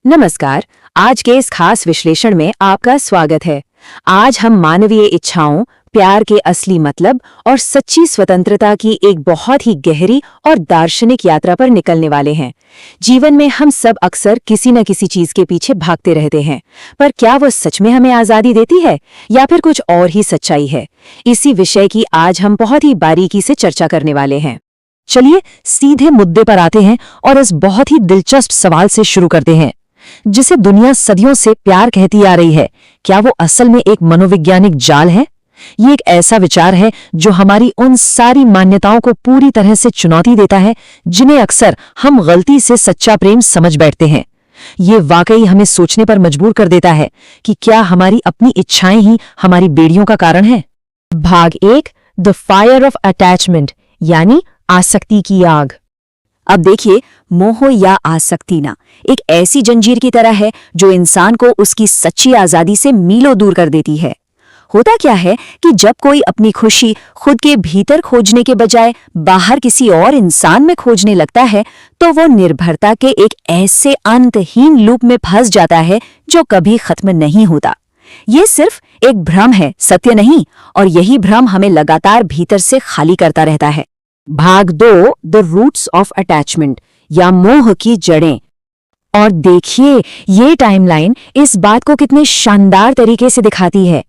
नमस्कार। आज के इस खास विश्लेषण में आपका स्वागत है। आज हम मानवीय इच्छाओं, प्यार के असली मतलब और सच्ची स्वतंत्रता की एक बहुत ही गहरी और दार्शनिक यात्रा पर निकलने वाले हैं। जीवन में हम सब अक्सर किसी न किसी चीज के पीछे भागते रहते हैं, पर क्या वो सच में हमें आजादी देती है या फिर कुछ और ही सच्चाई है? इसी विषय की आज हम बहुत ही बारीकी से चर्चा करने वाले हैं। चलिए सीधे मुद्दे पर आते हैं और इस बहुत ही दिलचस्प सवाल से शुरू करते हैं, जिसे दुनिया सदियों से प्यार कहती आ रही है। क्या वो असल में एक मनोवैज्ञानिक जाल है? ये एक ऐसा विचार है जो हमारी उन सारी मान्यताओं को पूरी तरह से चुनौती देता है जिन्हें अक्सर हम गलती से सच्चा प्रेम समझ बैठते हैं। ये वाकई हमें सोचने पर मजबूर कर देता है कि क्या हमारी अपनी इच्छाएं ही हमारी बेड़ियों का कारण है। भाग 1, द फायर ऑफ अटैचमेंट, यानी आसक्ति की आग। अब देखिए, मोह या आसक्ति ना एक ऐसी जंजीर की तरह है जो इंसान को उसकी सच्ची आजादी से मीलों दूर कर देती है। होता क्या है कि जब कोई अपनी खुशी खुद के भीतर खोजने के बजाय बाहर किसी और इंसान में खोजने लगता है, तो वो निर्भरता के एक ऐसे अंतहीन लूप में फंस जाता है जो कभी खत्म नहीं होता। ये सिर्फ एक भ्रम है, सत्य नहीं, और यही भ्रम हमें लगातार भीतर से खाली करता रहता है। भाग 2, द रूट्स ऑफ अटैचमेंट, या मोह की जड़ें। और देखिए, ये टाइमलाइन इस बात को कितने शानदार तरीके से दिखाती है।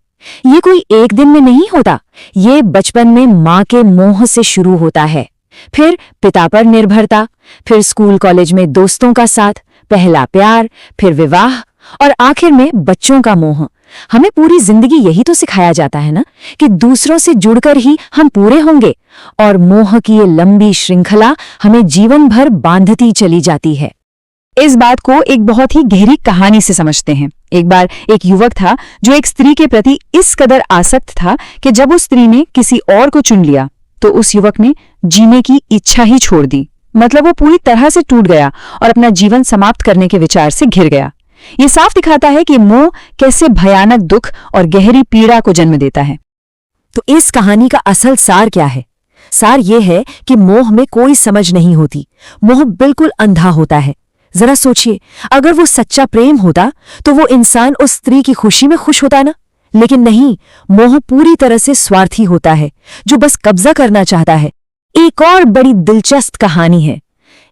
ये कोई एक दिन में नहीं होता। ये बचपन में माँ के मोह से शुरू होता है, फिर पिता पर निर्भरता, फिर स्कूल कॉलेज में दोस्तों का साथ, पहला प्यार, फिर विवाह और आखिर में बच्चों का मोह। हमें पूरी जिंदगी यही तो सिखाया जाता है ना कि दूसरों से जुड़कर ही हम पूरे होंगे, और मोह की ये लंबी श्रृंखला हमें जीवन भर बांधती चली जाती है। इस बात को एक बहुत ही गहरी कहानी से समझते हैं। एक बार एक युवक था जो एक स्त्री के प्रति इस कदर आसक्त था कि जब उस स्त्री ने किसी और को चुन लिया तो उस युवक ने जीने की इच्छा ही छोड़ दी। मतलब वो पूरी तरह से टूट गया और अपना जीवन समाप्त करने के विचार से घिर गया। ये साफ दिखाता है कि मोह कैसे भयानक दुख और गहरी पीड़ा को जन्म देता है। तो इस कहानी का असल सार क्या है? सार ये है कि मोह में कोई समझ नहीं होती। मोह बिल्कुल अंधा होता है। जरा सोचिए, अगर वो सच्चा प्रेम होता तो वो इंसान उस स्त्री की खुशी में खुश होता ना। लेकिन नहीं, मोह पूरी तरह से स्वार्थी होता है, जो बस कब्जा करना चाहता है। एक और बड़ी दिलचस्प कहानी है।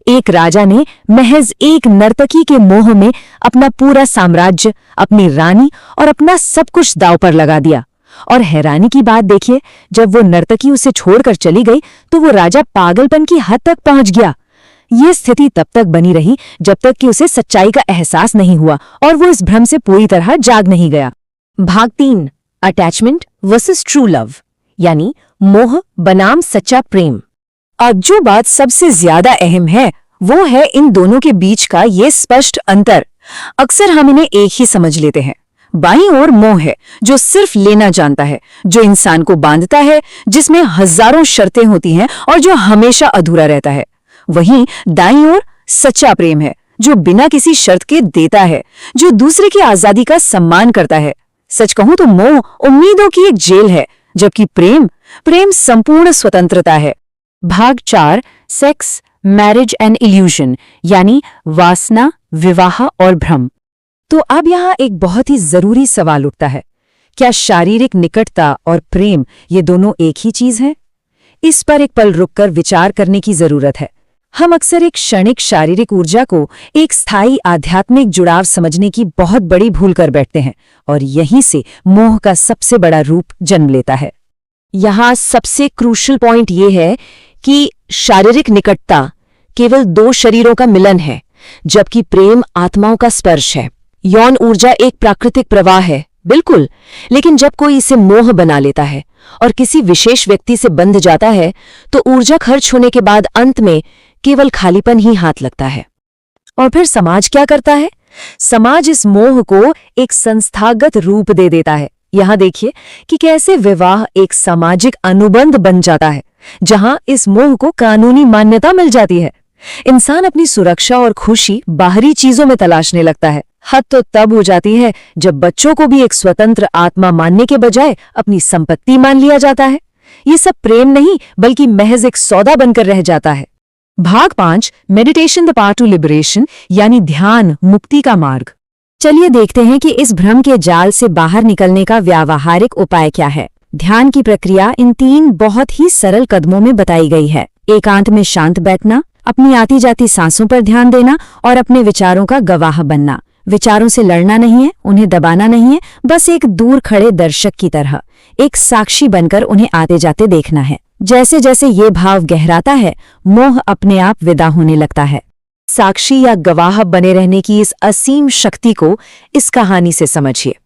एक राजा ने महज एक नर्तकी के मोह में अपना पूरा साम्राज्य, अपनी रानी और अपना सब कुछ दांव पर लगा दिया। और हैरानी की बात देखिए, जब वो नर्तकी उसे छोड़कर चली गई तो वो राजा पागलपन की हद तक पहुंच गया। ये स्थिति तब तक बनी रही जब तक कि उसे सच्चाई का एहसास नहीं हुआ और वो इस भ्रम से पूरी तरह जाग नहीं गया। भाग 3, अटैचमेंट वर्सेस ट्रू लव, यानी मोह बनाम सच्चा प्रेम। अब जो बात सबसे ज्यादा अहम है वो है इन दोनों के बीच का ये स्पष्ट अंतर। अक्सर हम इन्हें एक ही समझ लेते हैं। बाईं ओर मोह है जो सिर्फ लेना जानता है, जो इंसान को बांधता है, जिसमें हजारों शर्तें होती हैं और जो हमेशा अधूरा रहता है। वहीं दाईं ओर सच्चा प्रेम है जो बिना किसी शर्त के देता है, जो दूसरे की आजादी का सम्मान करता है। सच कहूं तो मोह उम्मीदों की एक जेल है, जबकि प्रेम संपूर्ण स्वतंत्रता है। भाग 4, सेक्स, मैरिज एंड इल्यूजन, यानी वासना, विवाह और भ्रम। तो अब यहाँ एक बहुत ही जरूरी सवाल उठता है, क्या शारीरिक निकटता और प्रेम ये दोनों एक ही चीज है? इस पर एक पल रुककर विचार करने की जरूरत है। हम अक्सर एक क्षणिक शारीरिक ऊर्जा को एक स्थायी आध्यात्मिक जुड़ाव समझने की बहुत बड़ी भूल कर बैठते हैं, और यहीं से मोह का सबसे बड़ा रूप जन्म लेता है। यहाँ सबसे क्रूशल पॉइंट ये है कि शारीरिक निकटता केवल 2 शरीरों का मिलन है, जबकि प्रेम आत्माओं का स्पर्श है। यौन ऊर्जा एक प्राकृतिक प्रवाह है, बिल्कुल, लेकिन जब कोई इसे मोह बना लेता है और किसी विशेष व्यक्ति से बंध जाता है तो ऊर्जा खर्च होने के बाद अंत में केवल खालीपन ही हाथ लगता है। और फिर समाज क्या करता है? समाज इस मोह को एक संस्थागत रूप दे देता है। यहाँ देखिए कि कैसे विवाह एक सामाजिक अनुबंध बन जाता है, जहां इस मोह को कानूनी मान्यता मिल जाती है। इंसान अपनी सुरक्षा और खुशी बाहरी चीजों में तलाशने लगता है। हद तो तब हो जाती है जब बच्चों को भी एक स्वतंत्र आत्मा मानने के बजाय अपनी संपत्ति मान लिया जाता है। ये सब प्रेम नहीं बल्कि महज एक सौदा बनकर रह जाता है। भाग 5 meditation the path to liberation यानी ध्यान मुक्ति का मार्ग। चलिए देखते हैं कि इस भ्रम के जाल से बाहर निकलने का व्यावहारिक उपाय क्या है। ध्यान की प्रक्रिया इन 3 बहुत ही सरल कदमों में बताई गई है। एकांत में शांत बैठना, अपनी आती जाती सांसों पर ध्यान देना और अपने विचारों का गवाह बनना। विचारों से लड़ना नहीं है, उन्हें दबाना नहीं है, बस एक दूर खड़े दर्शक की तरह एक साक्षी बनकर उन्हें आते जाते देखना है। जैसे जैसे ये भाव गहराता है, मोह अपने आप विदा होने लगता है। साक्षी या गवाह बने रहने की इस असीम शक्ति को इस कहानी से समझिए।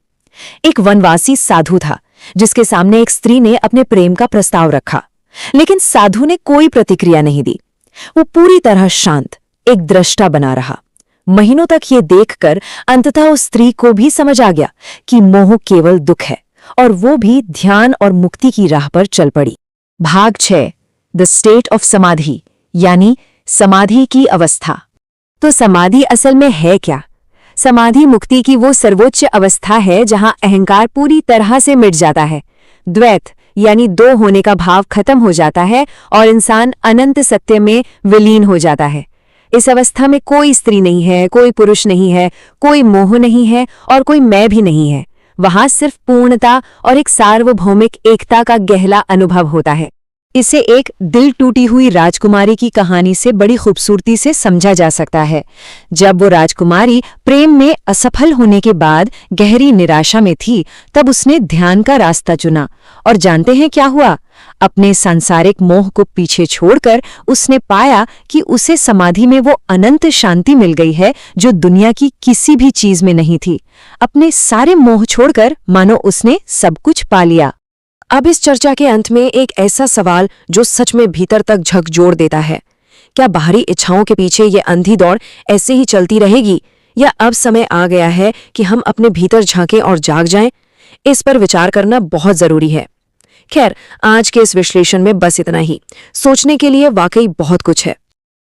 एक वनवासी साधु था जिसके सामने एक स्त्री ने अपने प्रेम का प्रस्ताव रखा, लेकिन साधु ने कोई प्रतिक्रिया नहीं दी। वो पूरी तरह शांत, एक दृष्टा बना रहा। महीनों तक ये देखकर अंततः उस स्त्री को भी समझ आ गया कि मोह केवल दुख है, और वो भी ध्यान और मुक्ति की राह पर चल पड़ी। भाग 6 द स्टेट ऑफ समाधि यानी समाधि की अवस्था। तो समाधि असल में है क्या? समाधि मुक्ति की वो सर्वोच्च अवस्था है जहां अहंकार पूरी तरह से मिट जाता है, द्वैत यानी दो होने का भाव खत्म हो जाता है और इंसान अनंत सत्य में विलीन हो जाता है। इस अवस्था में कोई स्त्री नहीं है, कोई पुरुष नहीं है, कोई मोह नहीं है और कोई मैं भी नहीं है। वहां सिर्फ पूर्णता और एक सार्वभौमिक एकता का गहरा अनुभव होता है। इसे एक दिल टूटी हुई राजकुमारी की कहानी से बड़ी खूबसूरती से समझा जा सकता है। जब वो राजकुमारी प्रेम में असफल होने के बाद गहरी निराशा में थी, तब उसने ध्यान का रास्ता चुना और जानते हैं क्या हुआ? अपने सांसारिक मोह को पीछे छोड़कर उसने पाया कि उसे समाधि में वो अनंत शांति मिल गई है जो दुनिया की किसी भी चीज में नहीं थी। अपने सारे मोह छोड़कर मानो उसने सब कुछ पा लिया। अब इस चर्चा के अंत में एक ऐसा सवाल जो सच में भीतर तक झकझोर देता है। क्या बाहरी इच्छाओं के पीछे ये अंधी दौड़ ऐसे ही चलती रहेगी, या अब समय आ गया है कि हम अपने भीतर झांकें और जाग जाएं? इस पर विचार करना बहुत जरूरी है। खैर, आज के इस विश्लेषण में बस इतना ही। सोचने के लिए वाकई बहुत कुछ है।